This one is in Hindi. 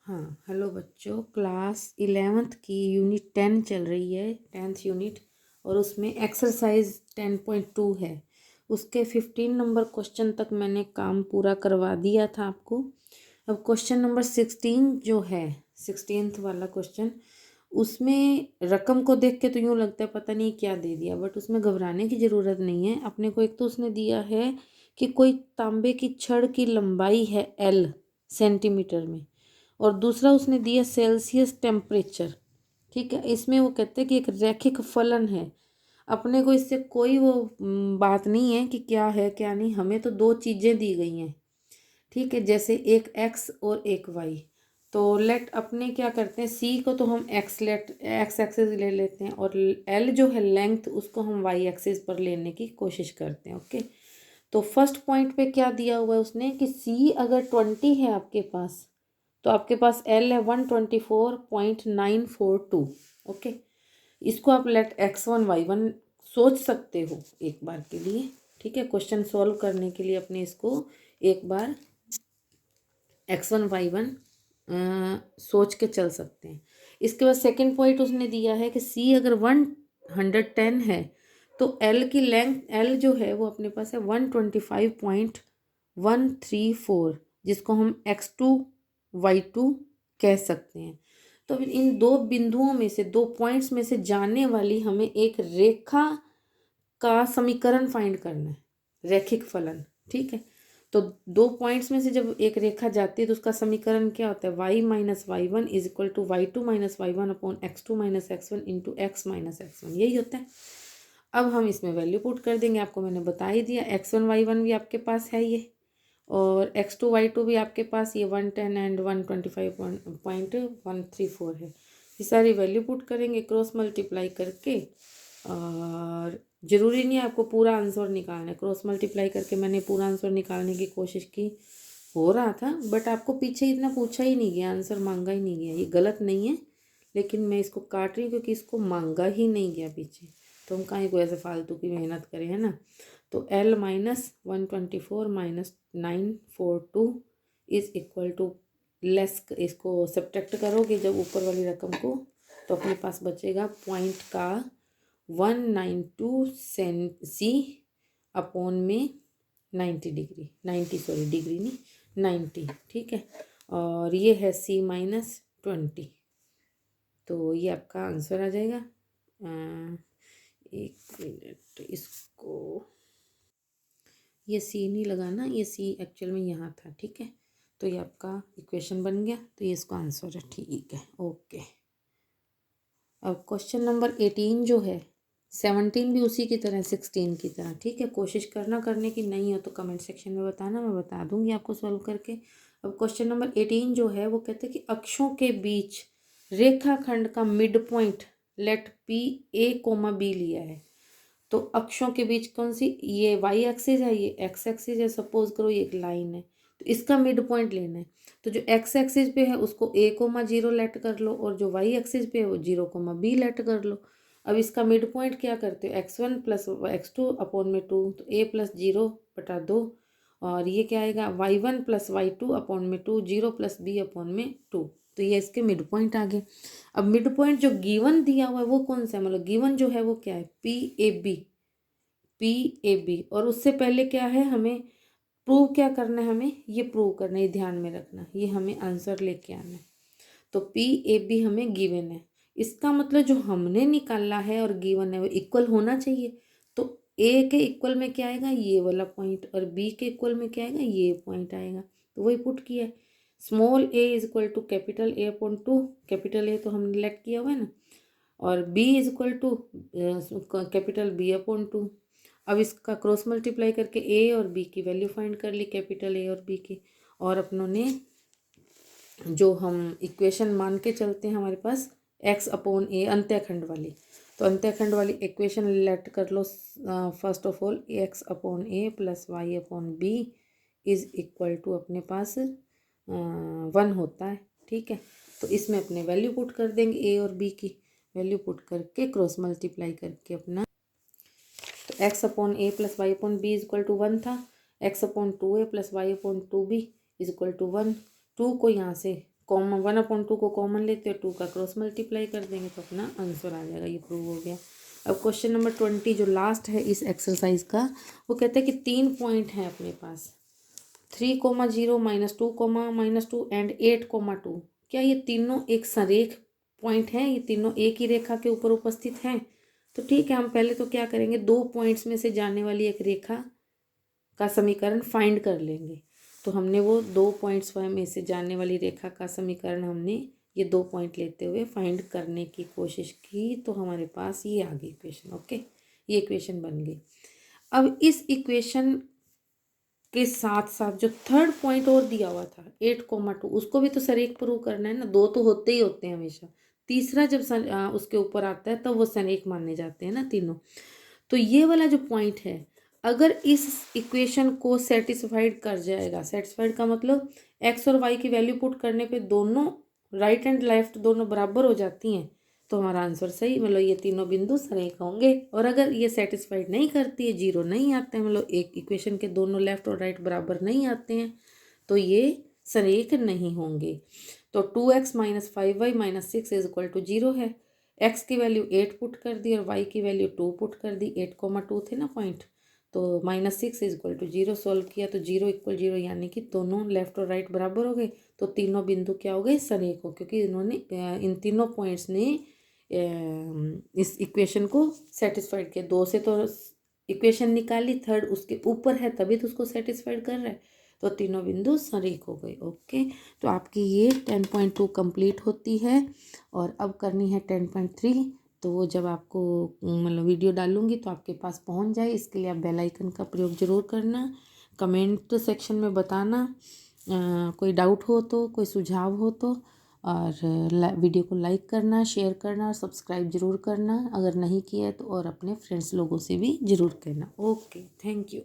हाँ, हेलो बच्चों। क्लास 11th की यूनिट 10 चल रही है, 10th यूनिट, और उसमें एक्सरसाइज 10.2 है। उसके 15 नंबर क्वेश्चन तक मैंने काम पूरा करवा दिया था आपको। अब क्वेश्चन नंबर 16 जो है, 16th वाला क्वेश्चन, उसमें रकम को देख के तो यूँ लगता है पता नहीं क्या दे दिया, बट उसमें घबराने की ज़रूरत नहीं है। अपने को एक तो उसने दिया है कि कोई तांबे की छड़ की लंबाई है L सेंटीमीटर में, और दूसरा उसने दिया सेल्सियस टेम्परेचर। ठीक है, इसमें वो कहते हैं कि एक रैखिक फलन है। अपने को इससे कोई वो बात नहीं है कि क्या है क्या नहीं, हमें तो दो चीज़ें दी गई हैं। ठीक है, जैसे एक एक्स और एक वाई। तो लेट अपने क्या करते हैं, सी को तो हम एक्स एक्सिस ले लेते हैं, और एल जो है लेंथ, उसको हम वाई एक्सिस पर लेने की कोशिश करते हैं। ओके, तो फर्स्ट पॉइंट पे क्या दिया हुआ है उसने कि सी अगर 20 है आपके पास, तो आपके पास एल है 124.942। ओके, इसको आप लेट x1 y1 सोच सकते हो एक बार के लिए। ठीक है, क्वेश्चन सॉल्व करने के लिए अपने इसको एक बार x1 y1 सोच के चल सकते हैं। इसके बाद सेकंड पॉइंट उसने दिया है कि c अगर 110 है, तो l की लेंथ, l जो है वो अपने पास है 125.134, जिसको हम x2 y2 कह सकते हैं। तो फिर इन दो बिंदुओं में से, दो पॉइंट्स में से जाने वाली हमें एक रेखा का समीकरण फाइंड करना है, रैखिक फलन। ठीक है, तो दो पॉइंट्स में से जब एक रेखा जाती है तो उसका समीकरण क्या होता है, y minus y1 is equal to y2 minus y1 upon x2 minus x1 into x minus x1, यही होता है। अब हम इसमें वैल्यू पुट कर देंगे, आपको मैंने बता ही दिया। x1 y1 भी आपके पास है ये, और x2 y2 भी आपके पास ये 110 एंड 125.134 है। ये सारी वैल्यू पुट करेंगे क्रॉस मल्टीप्लाई करके, और ज़रूरी नहीं है आपको पूरा आंसर निकालना है। क्रॉस मल्टीप्लाई करके मैंने पूरा आंसर निकालने की कोशिश की, हो रहा था, बट आपको पीछे इतना पूछा ही नहीं गया, आंसर मांगा ही नहीं गया। ये गलत नहीं है, लेकिन मैं इसको काट रही हूँ क्योंकि इसको मांगा ही नहीं गया पीछे, तो हम कहीं को ऐसे फालतू की मेहनत करें, है ना। तो L minus 124 minus 942 is equal to less, इसको सब्ट्रैक्ट करोगे जब ऊपर वाली रकम को, तो अपने पास बचेगा पॉइंट का 192 सी अपॉन में 90 डिग्री, 90 सॉरी डिग्री नहीं 90। ठीक है, और ये है सी माइनस 20। तो ये आपका आंसर आ जाएगा। एक मिनट, इसको ये सी नहीं लगाना, ये सी एक्चुअल में यहाँ था। ठीक है, तो ये आपका इक्वेशन बन गया, तो ये इसका आंसर है। ठीक है, ओके। अब क्वेश्चन नंबर 18 जो है, 17 भी उसी की तरह, 16 की तरह। ठीक है, कोशिश करने की, नहीं हो तो कमेंट सेक्शन में बताना, मैं बता दूंगी आपको सॉल्व करके। अब क्वेश्चन नंबर 18 जो है वो कहते हैं कि अक्षों के बीच रेखाखंड का mid point let P A comma B लिया है। तो अक्षों के बीच कौन सी, ये वाई एक्सिस है, ये एक्स एक्सिस है, सपोज करो ये एक लाइन है, तो इसका मिड पॉइंट लेना है। तो जो एक्स एक्सिस पे है उसको a, 0 लेट कर लो, और जो वाई एक्सिस पे है वो 0, b लेट कर लो। अब इसका मिड पॉइंट क्या करते हो, x1 प्लस x2 अपॉन में 2, तो a प्लस 0/2, और ये क्या आएगा y1 प्लस y2 अपॉन में 2, 0 प्लस b अपॉन में 2। तो ये इसके मिड पॉइंट आ गए। अब मिड पॉइंट जो गिवन दिया हुआ है वो कौन सा है, मतलब गिवन जो है वो क्या है, पी ए बी, और उससे पहले क्या है, हमें प्रूव क्या करना है, हमें ये प्रूव करना है, ध्यान में रखना, ये हमें आंसर लेके आना है। तो पी ए बी हमें गिवन है, इसका मतलब जो हमने निकाला है और गिवन है वो इक्वल होना चाहिए। तो ए के इक्वल में क्या आएगा, ये वाला पॉइंट, और बी के इक्वल में क्या आएगा, ये पॉइंट आएगा। तो वही पुट किया है, small a is equal to capital A upon 2, capital A तो हमने लेट किया हुआ है ना, और B is equal to capital B upon 2। अब इसका क्रॉस मल्टीप्लाई करके ए और बी की वैल्यू फाइंड कर ली, कैपिटल ए और बी की, और अपनों ने जो हम इक्वेशन मान के चलते हैं हमारे पास एक्स अपॉन ए अंत्यखंड वाली, तो अंत्यखंड वाली इक्वेशन लेट कर लो। First of all x upon A plus Y upon B is equal to अपने पास 1 होता है। ठीक है, तो इसमें अपने वैल्यू पुट कर देंगे, ए और बी की वैल्यू पुट करके क्रॉस मल्टीप्लाई करके अपना, तो X upon A plus Y upon B is equal to 1 था, X upon 2a plus Y upon 2b is equal to 1। 2 को यहाँ से कॉमन 1/2 को कॉमन लेते हो, 2 का क्रॉस मल्टीप्लाई कर देंगे तो अपना आंसर आ जाएगा। ये प्रूव हो गया। अब क्वेश्चन नंबर 20 जो लास्ट है इस एक्सरसाइज का, वो कहते हैं कि 3 पॉइंट हैं अपने पास 3, 0, -2, -2 एंड 8, 2। क्या ये तीनों एक संरेख पॉइंट हैं? ये तीनों एक ही रेखा के ऊपर उपस्थित हैं? तो ठीक है, हम पहले तो क्या करेंगे, 2 पॉइंट्स में से जाने वाली एक रेखा का समीकरण फाइंड कर लेंगे। तो हमने वो 2 पॉइंट्स में से जाने वाली रेखा का समीकरण हमने ये 2 पॉइंट लेते हुए फाइंड करने की कोशिश की, तो हमारे पास ये आ गई इक्वेशन। ओके, ये इक्वेशन बन गई। अब इस इक्वेशन के साथ साथ जो थर्ड पॉइंट और दिया हुआ था 8, 2, उसको भी तो संरेख प्रूव करना है ना। 2 तो होते ही होते हैं हमेशा, तीसरा जब उसके ऊपर आता है तब वो संरेख माने जाते हैं ना तीनों। तो ये वाला जो पॉइंट है, अगर इस इक्वेशन को सेटिस्फाइड कर जाएगा, सेटिस्फाइड का मतलब एक्स और वाई की वैल्यू पुट करने पे दोनों राइट एंड लेफ्ट दोनों बराबर हो जाती हैं, तो हमारा आंसर सही, मतलब ये तीनों बिंदु संरेख होंगे। और अगर ये सेटिस्फाइड नहीं करती है, 0 नहीं आते हैं, मतलब एक इक्वेशन के दोनों लेफ्ट और राइट बराबर नहीं आते हैं, तो ये संरेख नहीं होंगे। तो 2x - 5y - 6 = 0 है। x की वैल्यू 8 पुट कर दी और y की वैल्यू 2 पुट कर दी। 8, 2 थे ना पॉइंट, तो -6 = 0 सॉल्व किया तो 0 = 0, यानी कि दोनों लेफ्ट और राइट बराबर हो गए। तो तीनों बिंदु क्या हो गए, संरेख हो, क्योंकि इन्होंने इन तीनों पॉइंट्स ने इस इक्वेशन को सेटिस्फाइड किया। 2 से तो इक्वेशन निकाली, थर्ड उसके ऊपर है तभी तो उसको सेटिस्फाइड कर रहा है, तो तीनों बिंदु संरेख हो गए। ओके, तो आपकी ये 10.2 कंप्लीट होती है। और अब करनी है 10.3। तो वो जब आपको मतलब वीडियो डालूंगी तो आपके पास पहुंच जाए, इसके लिए आप बेल आइकन का प्रयोग ज़रूर करना। कमेंट सेक्शन में बताना कोई डाउट हो तो, कोई सुझाव हो तो। और वीडियो को लाइक करना, शेयर करना और सब्सक्राइब ज़रूर करना अगर नहीं किया है तो, और अपने फ्रेंड्स लोगों से भी ज़रूर कहना। Okay, thank you.